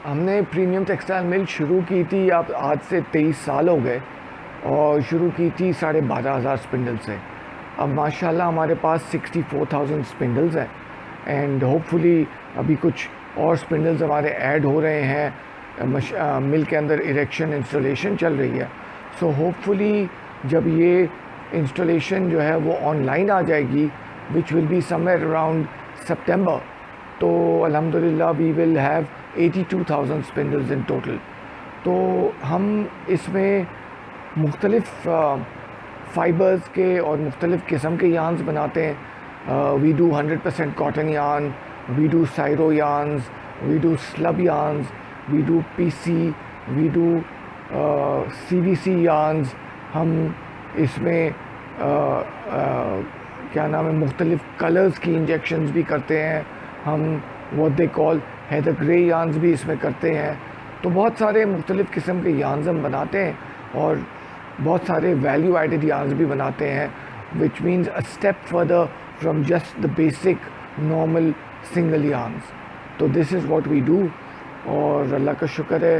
हमने premium textile mill शुरू की थी, अब आज से 23 साल हो गए, और शुरू की थी 12,500 स्पिंडल से। अब माशाल्लाह हमारे पास 64,000 स्पिंडल्स हैं, एंड होपफुली अभी कुछ और स्पिंडल्स हमारे ऐड हो रहे हैं। मिल के अंदर इरेक्शन इंस्टॉलेशन चल रही है, सो होपफुली जब ये इंस्टॉलेशन जो है वो ऑनलाइन आ जाएगी, which will be somewhere around September, तो अल्हम्दुलिल्लाह we will have 82,000 spindles in total. तो हम इसमें मुख्तलिफ़ फ़ाइबर्स के और मुख्तलिफ़ किस्म के यार्न्स बनाते हैं। We do 100% cotton yarn, we do siro yarns, we do slub yarns, we do PC, we do CVC yarns. हम इसमें क्या नाम है, मुख्तलिफ़ कलर्स की इंजेक्शंस भी करते हैं। हम what they call Heather grey yarns भी इसमें करते हैं। तो बहुत सारे मुख्तलिफ़ किस्म के यार्न्स हम बनाते हैं, और बहुत सारे वैल्यू एडेड यार्न्स भी बनाते हैं, which means a step further from just the basic normal single yarns. तो this is what we do, और अल्लाह का शुक्र है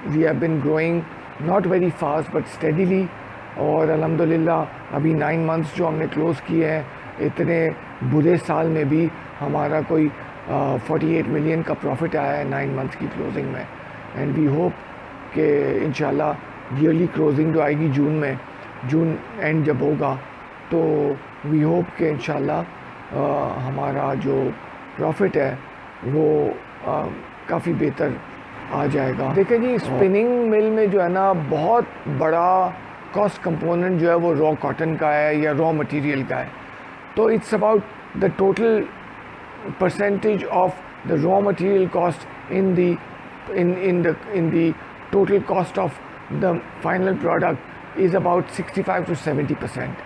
we have been growing not very fast but steadily. और अल्हम्दुलिल्लाह अभी 9 मंथ्स जो हमने क्लोज़ किए हैं, इतने बुरे साल में भी हमारा कोई 48 मिलियन का प्रॉफिट आया है 9 मंथ्स की क्लोजिंग में। एंड वी होप कि इंशाल्लाह ईयरली क्लोजिंग जो आएगी जून में, जून एंड जब होगा, तो वी होप कि इंशाल्लाह हमारा जो प्रॉफिट है वो काफ़ी बेहतर आ जाएगा। देखिए जी, स्पिनिंग मिल में जो है ना, बहुत बड़ा कॉस्ट कंपोनेंट जो है वो रॉ कॉटन का है या रॉ मटेरियल का है। तो it's about the total percentage of the raw material cost in the total cost of the final product is about 65 to 70%।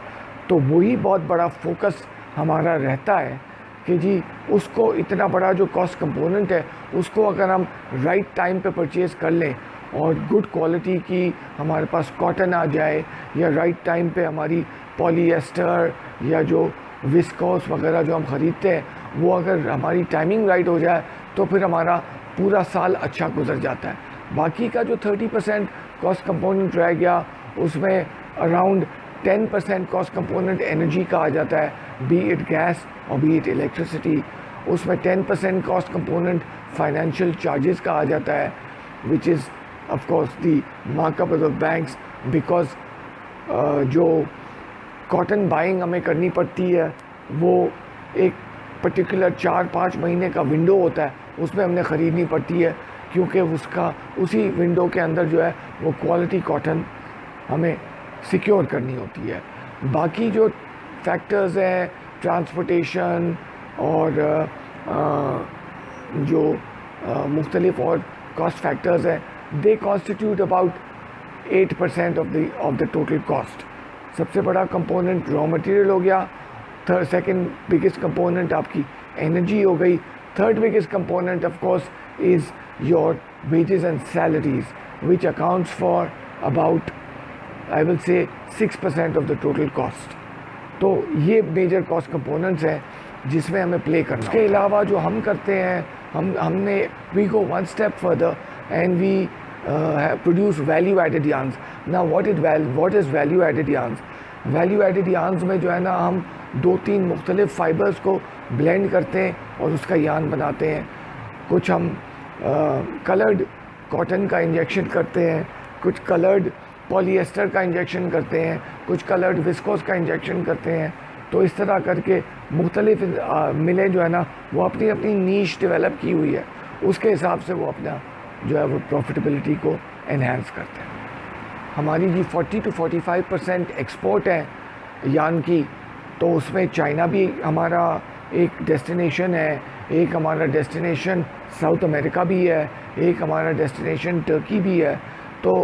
तो वही बहुत बड़ा फोकस हमारा रहता है कि जी उसको, इतना बड़ा जो कॉस्ट कंपोनेंट है, उसको अगर हम राइट टाइम पे परचेज़ कर लें और गुड क्वालिटी की हमारे पास कॉटन आ जाए, या राइट टाइम पे हमारी पॉलीएस्टर या जो विस्कोस वगैरह जो हम ख़रीदते हैं, वो अगर हमारी टाइमिंग राइट हो जाए, तो फिर हमारा पूरा साल अच्छा गुजर जाता है। बाकी का जो 30% कॉस्ट कंपोनेंट रह गया, उसमें अराउंड 10% कॉस्ट कंपोनेंट एनर्जी का आ जाता है, बी इट गैस और बी इट इलेक्ट्रिसिटी। उसमें 10% कॉस्ट कंपोनेंट फाइनेंशियल चार्जेस का आ जाता है, which is of course the markup of the banks, because जो कॉटन बाइंग हमें करनी पड़ती है वो एक पर्टिकुलर 4-5 महीने का विंडो होता है, उसमें हमने ख़रीदनी पड़ती है, क्योंकि उसका उसी विंडो के अंदर जो है वो क्वालिटी कॉटन हमें सिक्योर करनी होती है। बाकी जो फैक्टर्स हैं, ट्रांसपोर्टेशन और जो मुख्तलिफ और कॉस्ट फैक्टर्स हैं, they constitute about 8% of the total cost. सबसे बड़ा कंपोनेंट रॉ मटेरियल हो गया, सेकंड बिगेस्ट कंपोनेंट आपकी एनर्जी हो गई, third biggest component of course is your wages and salaries, which accounts for about I will say 6% of the total cost. तो ये major cost components हैं जिसमें हमें प्ले करना। इसके अलावा जो हम करते हैं, हमने we go one step further and we produce value added yarns. Now what is value added yarns? Value added yarns में जो है ना, हम 2-3 मुख्तलिफ फाइबर्स को ब्लेंड करते हैं और उसका यार्न बनाते हैं। कुछ हम कलर्ड कॉटन का इंजेक्शन करते हैं, कुछ कलर्ड पॉलीएस्टर का इंजेक्शन करते हैं, कुछ कलर्ड विस्कोस का इंजेक्शन करते हैं। तो इस तरह करके मुख्तलिफ मिलें जो है ना, वो अपनी अपनी नीश डेवलप की हुई है, उसके हिसाब से वो अपना जो है वो प्रॉफिटेबिलिटी को एनहांस करते हैं। हमारी जी 40 to 45% एक्सपोर्ट है यार्न की, तो उसमें चाइना भी हमारा एक डेस्टिनेशन है, एक हमारा डेस्टिनेशन साउथ अमेरिका भी है, एक हमारा डेस्टिनेशन टर्की भी है, तो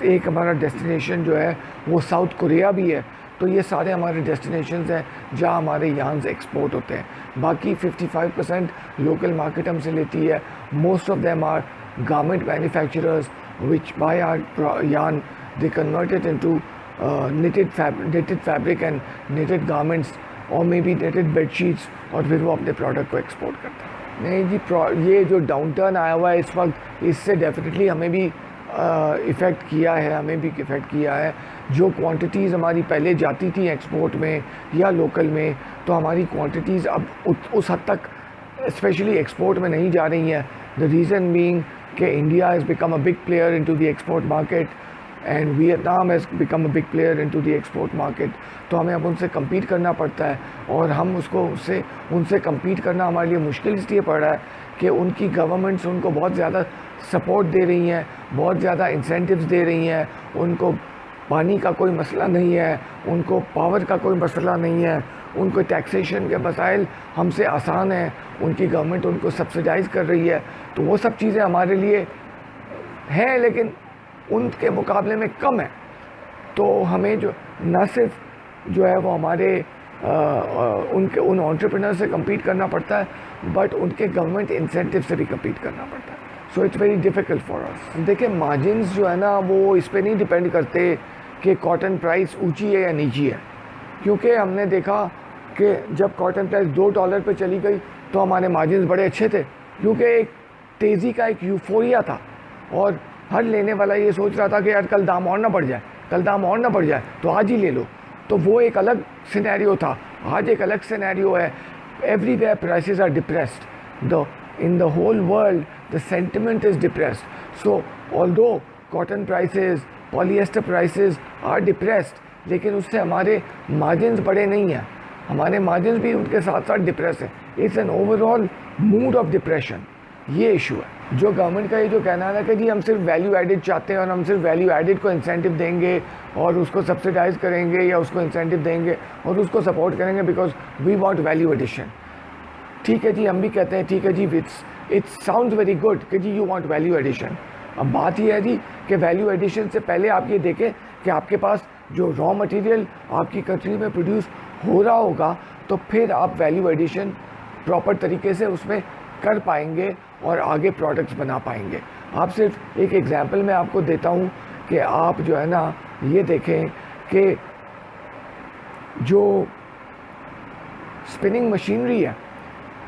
एक हमारा डेस्टिनेशन जो है वो साउथ कोरिया भी है। तो ये सारे हमारे डेस्टिनेशंस हैं जहाँ हमारे यार्न्स एक्सपोर्ट होते हैं। बाकी 55% लोकल मार्केट हमसे लेती है। Most of them are garment manufacturers which buy our yarn, they convert it into knitted fabric and knitted garments, or maybe knitted bed sheets, और फिर वो अपने प्रोडक्ट को एक्सपोर्ट करते हैं। नहीं जी, ये जो डाउन टर्न आया हुआ है इस वक्त, इससे डेफिनेटली हमें भी इफ़ेक्ट किया है, हमें भी इफ़ेक्ट किया है। जो क्वांटिटीज़ हमारी पहले जाती थी एक्सपोर्ट में या लोकल में, तो हमारी क्वांटिटीज़ अब उस हद तक स्पेशली एक्सपोर्ट में नहीं जा रही हैं। द रीज़न बीइंग कि India has become a big player into the export market and Vietnam has become a big player into the export market. तो हमें अब उनसे कम्पीट करना पड़ता है, और हम उनसे कम्पीट करना हमारे लिए मुश्किल इसलिए पड़ रहा है कि उनकी गवर्नमेंट्स उनको बहुत ज़्यादा सपोर्ट दे रही हैं, बहुत ज़्यादा इंसेंटिव्स दे रही हैं। उनको पानी का कोई मसला नहीं है, उनको पावर का कोई मसला नहीं है, उनको टैक्सेशन के मसाइल हमसे आसान है, उनकी गवर्नमेंट उनको सब्सिडाइज़ कर रही है। तो वो सब चीज़ें हमारे लिए हैं, लेकिन उनके मुकाबले में कम है। तो हमें जो न सिर्फ जो है वो हमारे उन एंटरप्रेन्योर से कम्पीट करना पड़ता है, बट उनके गवर्नमेंट इंसेंटिव से भी कम्पीट करना पड़ता है। So it's very difficult for us. देखिए, मार्जिन्स जो है ना वो इस पर नहीं डिपेंड करते कि कॉटन प्राइस ऊंची है या नीची है, क्योंकि हमने देखा कि जब कॉटन प्राइस $2 पे चली गई तो हमारे मार्जिन्स बड़े अच्छे थे, क्योंकि एक तेज़ी का एक यूफोरिया था, और हर लेने वाला ये सोच रहा था कि यार कल दाम और ना बढ़ जाए, कल दाम और ना बढ़ जाए तो आज ही ले लो। तो वो एक अलग सिनेरियो था। आज एक अलग सिनेरियो है। Everywhere prices are depressed, in the whole world the sentiment is depressed. So although cotton prices, polyester prices are depressed, लेकिन उससे हमारे मार्जिन्स बड़े नहीं हैं, हमारे मार्जिन्स भी उनके साथ साथ डिप्रेस है। It's an overall mood off depression, ये इशू है। जो गवर्नमेंट का ये जो कहना है कि जी हम सिर्फ वैल्यू एडिड चाहते हैं और हम सिर्फ वैल्यू एडिड को इंसेंटिव देंगे और उसको सब्सिडाइज करेंगे या उसको इंसेंटिव देंगे और उसको सपोर्ट करेंगे because we want value addition. ठीक है जी, हम भी कहते हैं ठीक है जी, इट्स साउंड्स वेरी गुड कि जी यू वांट वैल्यू एडिशन। अब बात यह है जी कि वैल्यू एडिशन से पहले आप ये देखें कि आपके पास जो रॉ मटेरियल आपकी कंट्री में प्रोड्यूस हो रहा होगा, तो फिर आप वैल्यू एडिशन प्रॉपर तरीके से उसमें कर पाएंगे और आगे प्रोडक्ट्स बना पाएंगे। आप सिर्फ एक एग्जांपल मैं आपको देता हूँ कि आप जो है ना ये देखें कि जो स्पिनिंग मशीनरी है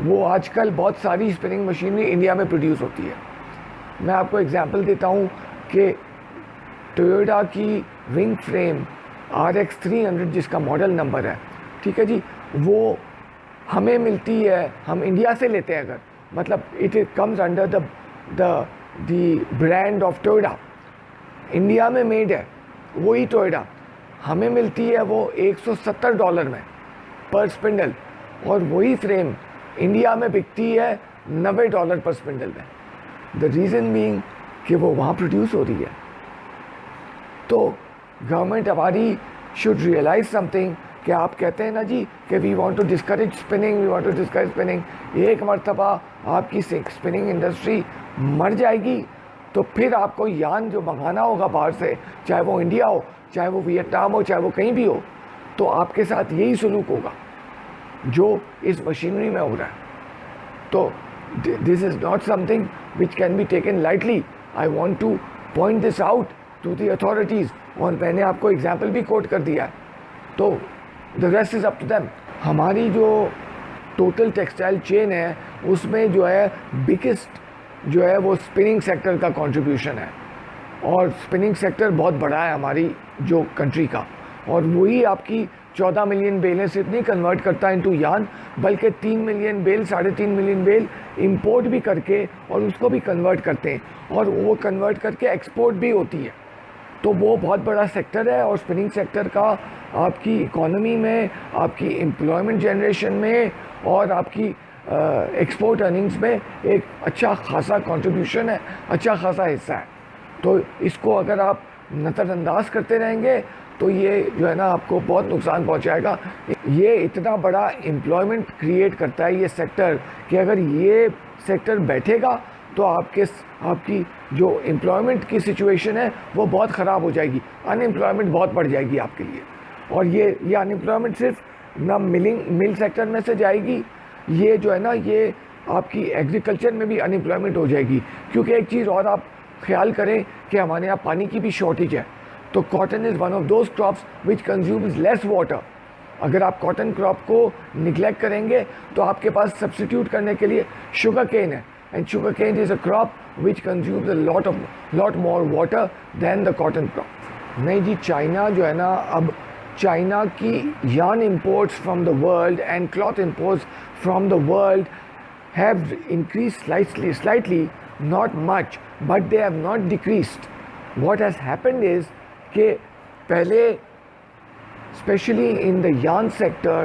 वो आजकल बहुत सारी स्पिनिंग मशीनरी इंडिया में प्रोड्यूस होती है। मैं आपको एग्जांपल देता हूँ कि टोयोटा की विंग फ्रेम RX 300 जिसका मॉडल नंबर है, ठीक है जी, वो हमें मिलती है, हम इंडिया से लेते हैं अगर, मतलब it comes under the brand of Toyota, India में मेड है वही टोयोटा, हमें मिलती है वो $170 में पर स्पिंडल, और वही फ्रेम इंडिया में बिकती है $90 पर स्पिंडल में। द रीज़न बीइंग कि वो वहाँ प्रोड्यूस हो रही है। तो गवर्नमेंट हमारी शुड रियलाइज समथिंग कि आप कहते हैं ना जी कि we want to discourage spinning, we want to discourage spinning. एक मरतबा आपकी स्पिनिंग इंडस्ट्री मर जाएगी तो फिर आपको यान जो मंगाना होगा बाहर से, चाहे वो इंडिया हो, चाहे वो वियतनाम हो, चाहे वो कहीं भी हो, तो आपके साथ यही सलूक होगा जो इस मशीनरी में हो रहा है। तो this is not something which can be taken lightly. I want to point this out to the authorities, और मैंने आपको एग्जाम्पल भी कोट कर दिया है, तो the rest is up to them. हमारी जो टोटल टेक्सटाइल चेन है उसमें जो है बिगेस्ट जो है वो स्पिनिंग सेक्टर का कंट्रीब्यूशन है, और स्पिनिंग सेक्टर बहुत बड़ा है हमारी जो कंट्री का, और वही आपकी 14 मिलियन बेलें सिर्फ नहीं कन्वर्ट करता इनटू यान, बल्कि 3 million bale, 3.5 million bale import भी करके और उसको भी कन्वर्ट करते हैं, और वो कन्वर्ट करके एक्सपोर्ट भी होती है। तो वो बहुत बड़ा सेक्टर है, और स्पिनिंग सेक्टर का आपकी इकोनॉमी में, आपकी एम्प्लॉयमेंट जनरेशन में और आपकी एक्सपोर्ट अर्निंग्स में एक अच्छा खासा कंट्रीब्यूशन है, अच्छा खासा हिस्सा है। तो इसको अगर आप नज़रअंदाज करते रहेंगे तो ये जो है ना आपको बहुत नुकसान पहुंचाएगा। ये इतना बड़ा एम्प्लॉयमेंट क्रिएट करता है ये सेक्टर कि अगर ये सेक्टर बैठेगा तो आपकी जो एम्प्लॉयमेंट की सिचुएशन है वो बहुत ख़राब हो जाएगी, अनएम्प्लॉयमेंट बहुत बढ़ जाएगी आपके लिए। और ये अनएम्प्लॉयमेंट सिर्फ ना मिल सेक्टर में से जाएगी, ये जो है ना ये आपकी एग्रीकल्चर में भी अनएम्प्लॉयमेंट हो जाएगी। क्योंकि एक चीज़ और आप ख्याल करें कि हमारे यहाँ पानी की भी शॉर्टेज है, तो cotton is one of those crops which consumes less water, अगर आप कॉटन क्रॉप को निगलेक्ट करेंगे तो आपके पास सब्स्टिट्यूट करने के लिए शुगर केन है, and sugar cane is a crop which consumes a lot more water than the cotton crop. नहीं जी, चाइना जो है ना, अब चाइना की yarn imports from the world and cloth imports from the world have increased slightly, not much, but they have not decreased. What has happened is कि पहले especially in the yarn sector,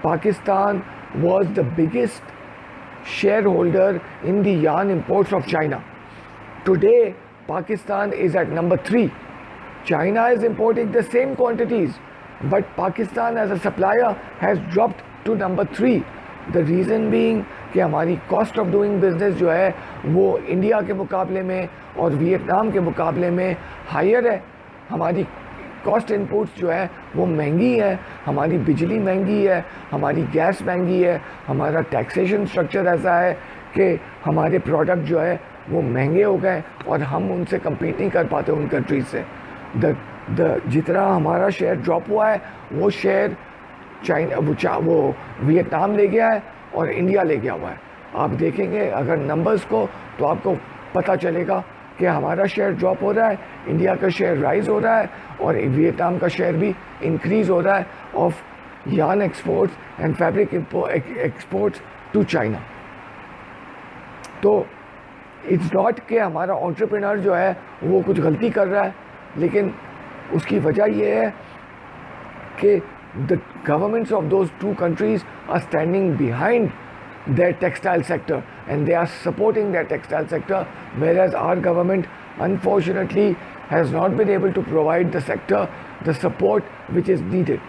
Pakistan was the biggest shareholder in the yarn imports of China. Today, Pakistan is at number 3. China is importing the same quantities, but Pakistan as a supplier has dropped to number 3. The reason being कि हमारी cost of doing business जो है वो India के मुकाबले में और Vietnam के मुकाबले में हायर है। हमारी कॉस्ट इनपुट्स जो है वो महंगी है, हमारी बिजली महंगी है, हमारी गैस महंगी है, हमारा टैक्सेशन स्ट्रक्चर ऐसा है कि हमारे प्रोडक्ट जो है वो महंगे हो गए और हम उनसे कम्पीट नहीं कर पाते उन कंट्रीज से। जितना हमारा शेयर ड्रॉप हुआ है वो शेयर चाइना वो वियतनाम ले गया है और इंडिया ले गया हुआ है। आप देखेंगे अगर नंबर्स को तो आपको पता चलेगा कि हमारा शेयर ड्रॉप हो रहा है, इंडिया का शेयर राइज हो रहा है और वियतनाम का शेयर भी इंक्रीज़ हो रहा है of yarn exports and fabric exports to China. तो इट्स नॉट कि हमारा एंटरप्रेन्योर जो है वो कुछ गलती कर रहा है, लेकिन उसकी वजह ये है कि the governments of those two countries are standing behind their textile sector and they are supporting their textile sector, whereas our government unfortunately has not been able to provide the sector the support which is needed.